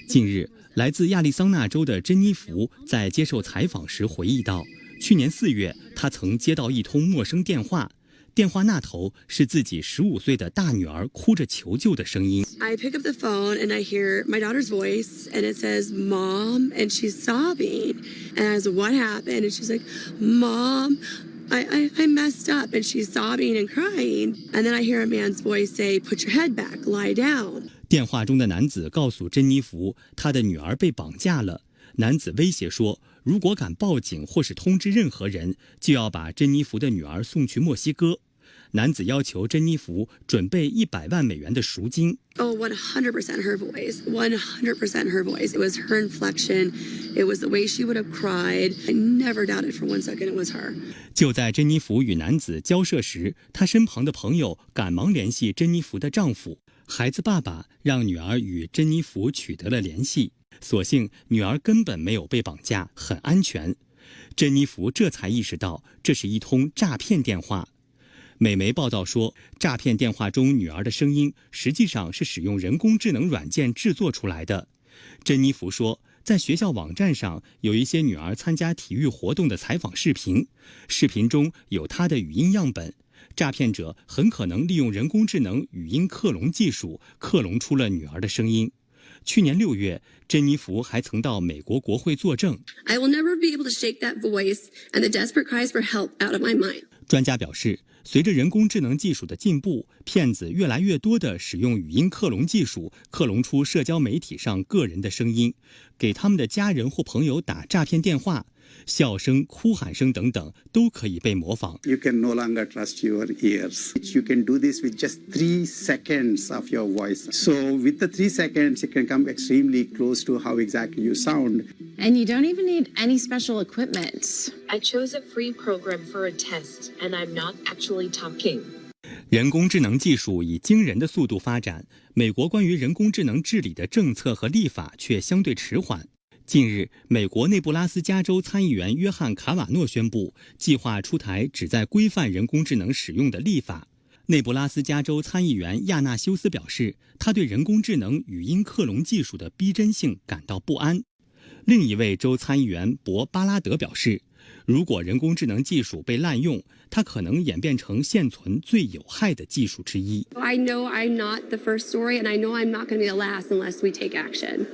近日，来自亚利桑那州的珍妮弗在接受采访时回忆道，去年4月，她曾接到一通陌生电话，电话那头是自己15岁的大女儿哭着求救的声音。I pick up the phone and I hear my daughter's voice and it says, "Mom," and she's sobbing. And I was like, "What happened?" And she's like, "Mom, I messed up," and she's sobbing and crying. And then I hear a man's voice say, "Put your head back, lie down." 电话中的男子告诉珍妮弗，他的女儿被绑架了。男子威胁说，如果敢报警或是通知任何人，就要把珍妮弗的女儿送去墨西哥。男子要求珍妮弗准备100万美元的赎金。Oh, 100% her voice. 100% her voice. It was her inflection. It was the way she would have cried. I never doubted for 1 second it was her. 就在珍妮弗与男子交涉时，她身旁的朋友赶忙联系珍妮弗的丈夫。孩子爸爸让女儿与珍妮弗取得了联系，所幸女儿根本没有被绑架，很安全。珍妮弗这才意识到这是一通诈骗电话。美媒报道说，诈骗电话中女儿的声音实际上是使用人工智能软件制作出来的。珍妮弗说，在学校网站上有一些女儿参加体育活动的采访视频，视频中有她的语音样本。诈骗者很可能利用人工智能语音克隆技术克隆出了女儿的声音。去年6月，珍妮弗还曾到美国国会作证。I will never be able to shake that voice and the desperate cries for help out of my mind. 专家表示，随着人工智能技术的进步，骗子越来越多地使用语音克隆技术克隆出社交媒体上个人的声音，给他们的家人或朋友打诈骗电话。笑声、哭喊声等等都可以被模仿。You can no longer trust your ears. You can do this with just 3 seconds of your voice. So with the 3 seconds, it can come extremely close to how exactly you sound. And you don't even need any special equipment. I chose a free program for a test, and I'm not actually talking. 人工智能技术以惊人的速度发展，美国关于人工智能治理的政策和立法却相对迟缓。近日，美国内布拉斯加州参议员约翰·卡瓦诺宣布，计划出台旨在规范人工智能使用的立法。内布拉斯加州参议员亚纳修斯表示，他对人工智能语音克隆技术的逼真性感到不安。另一位州参议员博·巴拉德表示，如果人工智能技术被滥用，它可能演变成现存最有害的技术之一。I know I'm not the first story, and I know I'm not going to be the last unless we take action.